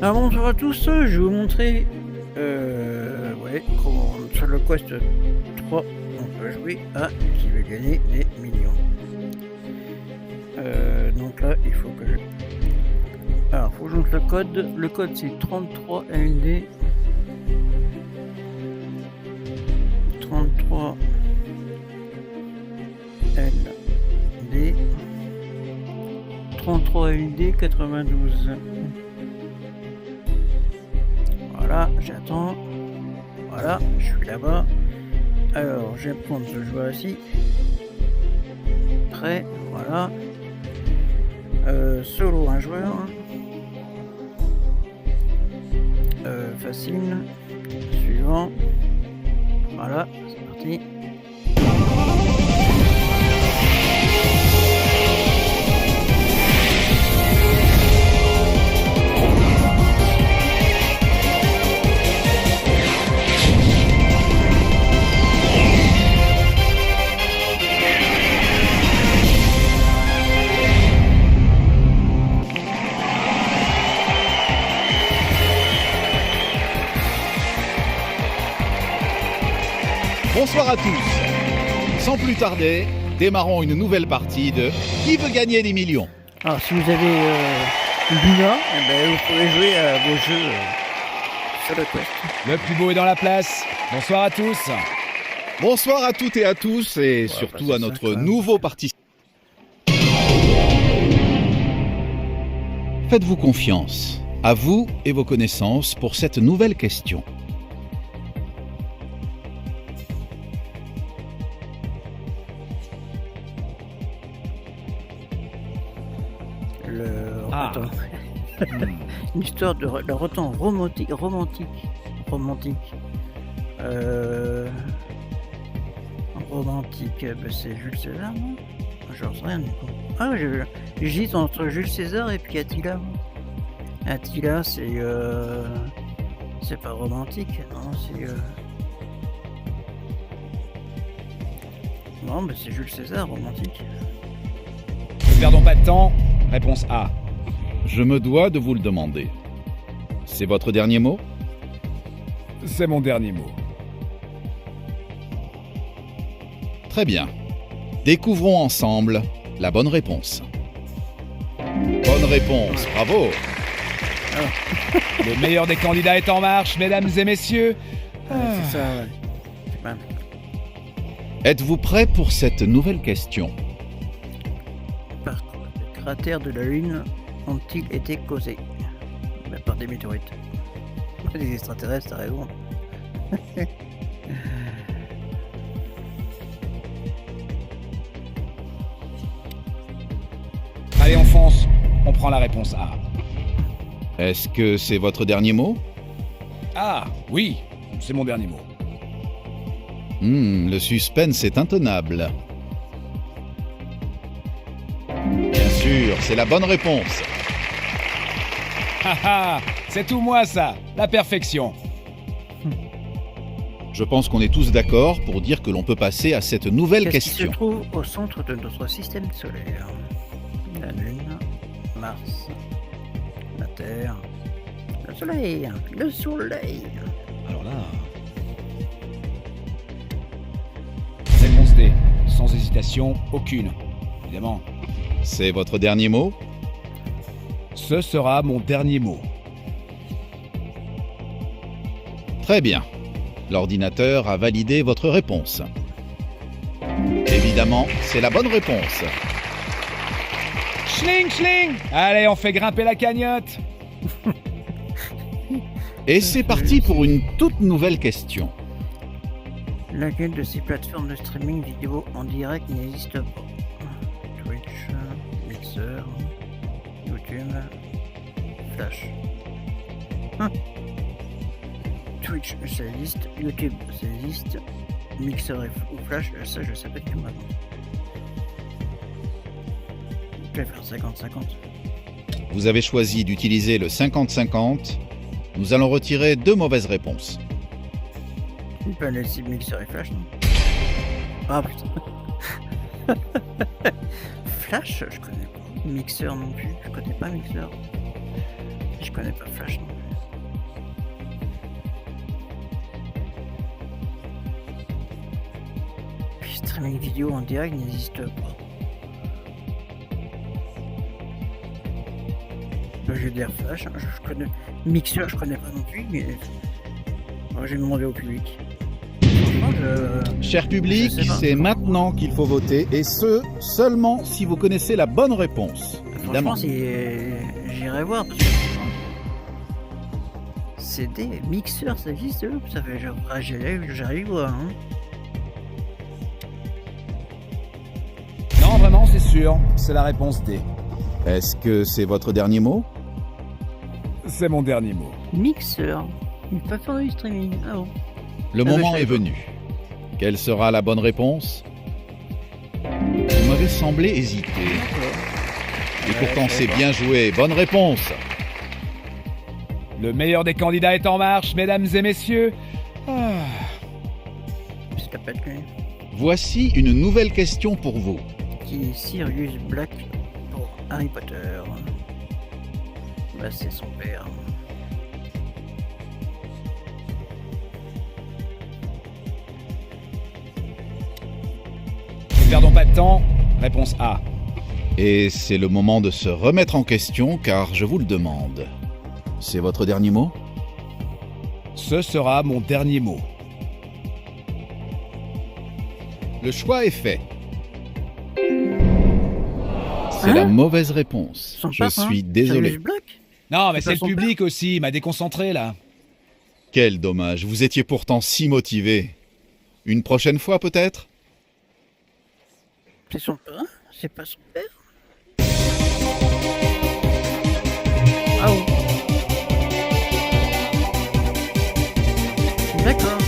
Alors bonjour à tous, je vais vous montrer comment sur le Quest 3 on peut jouer à qui veut gagner des millions. Donc là il faut que je... Alors faut que je montre le code c'est 33 LD 33 LD 33 LD 92. Voilà, j'attends. Voilà, je suis là-bas. Alors, je vais prendre ce joueur-ci. Prêt, voilà. Solo un joueur. Facile. Suivant. Voilà, c'est parti. Bonsoir à tous. Sans plus tarder, démarrons une nouvelle partie de Qui veut gagner des millions. Alors si vous avez Luna, vous pouvez jouer à vos jeux sur le Quest. Le plus beau est dans la place. Bonsoir à tous. Bonsoir à toutes et à tous et surtout à notre nouveau participant. Faites-vous confiance, à vous et vos connaissances pour cette nouvelle question. Une histoire de retour romantique. Romantique, c'est Jules César, non? J'en sais rien du coup. Ah, j'hésite entre Jules César et puis Attila. Attila, c'est pas romantique, non, c'est non, mais c'est Jules César, romantique. Ne perdons pas de temps. Réponse A. Je me dois de vous le demander. C'est votre dernier mot? C'est mon dernier mot. Très bien. Découvrons ensemble la bonne réponse. Bonne réponse, bravo. Le meilleur des candidats est en marche, mesdames et messieurs. C'est ça, ouais. Êtes-vous prêts pour cette nouvelle question? Par contre, les cratères de la Lune ont-ils été causés par des météorites? Des extraterrestres, t'as raison. Allez, on fonce. On prend la réponse A. Est-ce que c'est votre dernier mot? Ah, oui, c'est mon dernier mot. Le suspense est intenable. Bien sûr, c'est la bonne réponse. Haha, c'est tout moi ça, la perfection. Je pense qu'on est tous d'accord pour dire que l'on peut passer à cette nouvelle Qu'est-ce qui se question. trouve au centre de notre système solaire? La Lune, Mars, la Terre, le Soleil, le Soleil. Alors là... Réponse D, sans hésitation aucune, évidemment. C'est votre dernier mot? Ce sera mon dernier mot. Très bien. L'ordinateur a validé votre réponse. Évidemment, c'est la bonne réponse. Schling, schling! Allez, on fait grimper la cagnotte. Et c'est parti pour une toute nouvelle question. Laquelle de ces plateformes de streaming vidéo en direct n'existe pas? Twitch, Mixer, YouTube, Flash. Twitch, ça existe. YouTube, ça existe. Mixer ou Flash, ça je sais pas du tout maintenant. Je vais faire 50-50. Vous avez choisi d'utiliser le 50-50. Nous allons retirer 2 mauvaises réponses. Tu peux laisser Mixer et Flash, non? Ah putain. Flash, je connais pas. Mixer non plus, je connais pas Mixer. Je connais pas Flash non. Puis streaming vidéo en direct n'existe pas. Le GDR Flash, hein, je connais. Mixer, je connais pas non plus, mais moi, j'ai demandé au public. Franchement, Cher public, je sais pas. c'est maintenant qu'il faut voter, et ce, seulement si vous connaissez la bonne réponse. Évidemment. Franchement, j'irai voir parce que CD, Mixer, ça existe là. Ça fait genre, j'arrive voir. Hein. Non, vraiment, c'est sûr. C'est la réponse D. Est-ce que c'est votre dernier mot? C'est mon dernier mot. Mixer, il peut faire du streaming. Ah bon. Le Ah, moment je est savais pas. venu. Quelle sera la bonne réponse? Vous m'avez semblé hésiter. Et pourtant c'est bien joué. Bonne réponse. Le meilleur des candidats est en marche, mesdames et messieurs. Ah. C'est la pète lui. Voici une nouvelle question pour vous. Qui est Sirius Black pour Harry Potter? Bah, c'est son père. Ne perdons pas de temps. Réponse A. Et c'est le moment de se remettre en question car je vous le demande. C'est votre dernier mot? Ce sera mon dernier mot. Le choix est fait. C'est Hein? la mauvaise réponse. Son Je père, hein? suis désolé. Sirius Black? Non, mais C'est c'est pas le son public aussi. Il m'a déconcentré là. Quel dommage, vous étiez pourtant si motivé. Une prochaine fois peut-être? C'est son père? C'est pas son père? Ah oui. D'accord.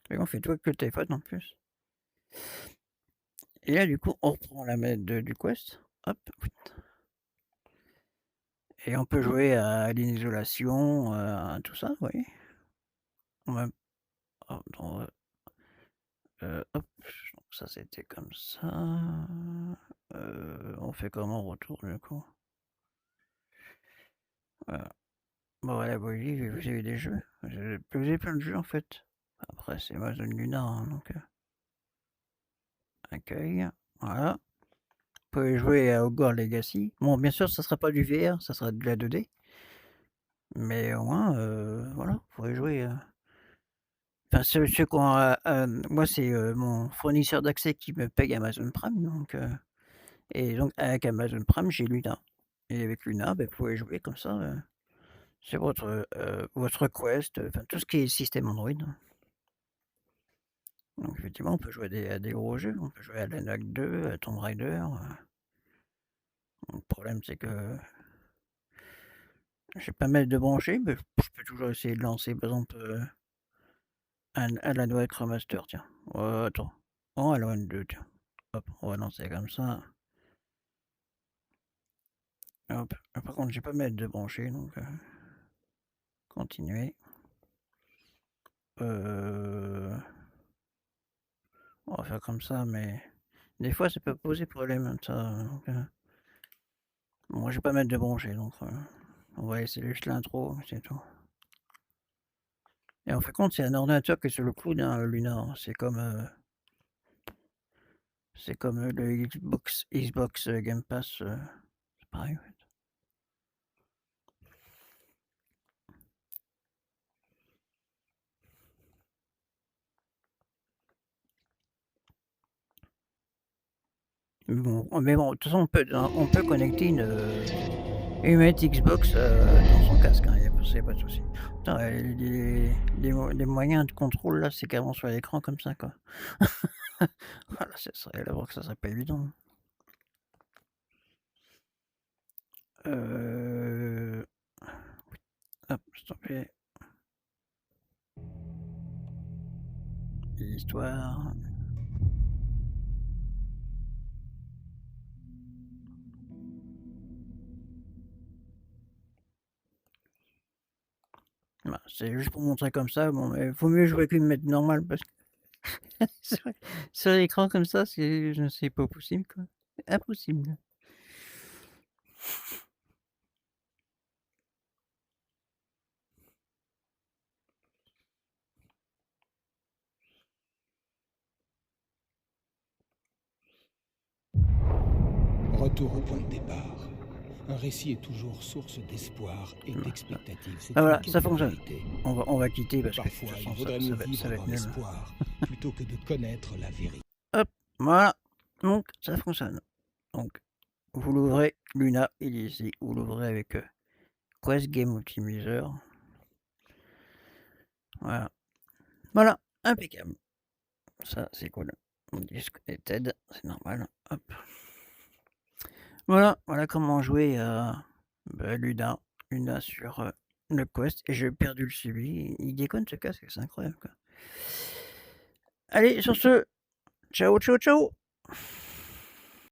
Et on fait tout avec le téléphone en plus. Et là, du coup, on reprend la manette du Quest. Hop. Et on peut jouer à l'inisolation, à tout ça, vous voyez. On va... hop, hop, donc ça c'était comme ça. On fait comment on retourne du coup? Voilà. Bon voilà, vous voyez, vous avez des jeux. Vous avez plein de jeux en fait. Après c'est Amazon Luna, hein, donc accueil. Voilà. Vous pouvez jouer à Hogwarts Legacy. Bon, bien sûr, ça sera pas du VR, ça sera de la 2D. Mais au moins, voilà, vous pourrez jouer. Enfin, ceux qu'on moi, c'est mon fournisseur d'accès qui me paye Amazon Prime, donc et donc avec Amazon Prime, j'ai Luna. Et avec Luna, bah, vous pouvez jouer comme ça sur votre Quest, enfin tout ce qui est système Android. Donc effectivement, on peut jouer à des gros jeux, on peut jouer à Lanak 2, à Tomb Raider. Le problème, c'est que j'ai pas mal de branchés, mais je peux toujours essayer de lancer, par exemple, Alan Wake Remaster, tiens. Attends. Oh, Alan 2, tiens. Hop, on va lancer comme ça. Hop. Par contre, j'ai pas mal de branchés, donc continuer. On va faire comme ça, mais des fois, ça peut poser problème, ça. Donc, moi, j'ai pas mal de branchés, donc on va essayer juste l'intro, c'est tout. Et en fait, compte, c'est un ordinateur qui est sur le cloud, hein, Luna. C'est comme le Xbox Game Pass. C'est pareil, en fait. Mais bon, de toute façon, on peut connecter une manette Xbox dans son casque, hein, c'est pas de souci. Putain, les moyens de contrôle là, c'est carrément sur l'écran comme ça, quoi. Voilà, ça serait là que ça serait pas évident. Hop, stopper. L'histoire. Bah, c'est juste pour montrer comme ça. Bon, mais faut mieux jouer qu'une manette normale parce que Sur sur l'écran comme ça, c'est pas possible, quoi. Impossible. Retour au point de départ. Un récit est toujours source d'espoir et Voilà. d'expectative. C'est Ah une voilà, quête ça de fonctionne. vérité. On va quitter parce que de toute Parfois, il façon vaudrait mieux vivre ça va être dans nul. l'espoir plutôt que de connaître la vérité. Hop, voilà, donc ça fonctionne. Donc vous l'ouvrez, Luna, il est ici. Vous l'ouvrez avec, Quest Game Optimizer. Voilà. Voilà, impeccable. Ça, c'est cool. Disconnected, c'est normal. Hop. Voilà comment jouer à Luna sur, le Quest et j'ai perdu le suivi. Il déconne ce casque, c'est incroyable, quoi. Allez, sur ce, ciao, ciao, ciao!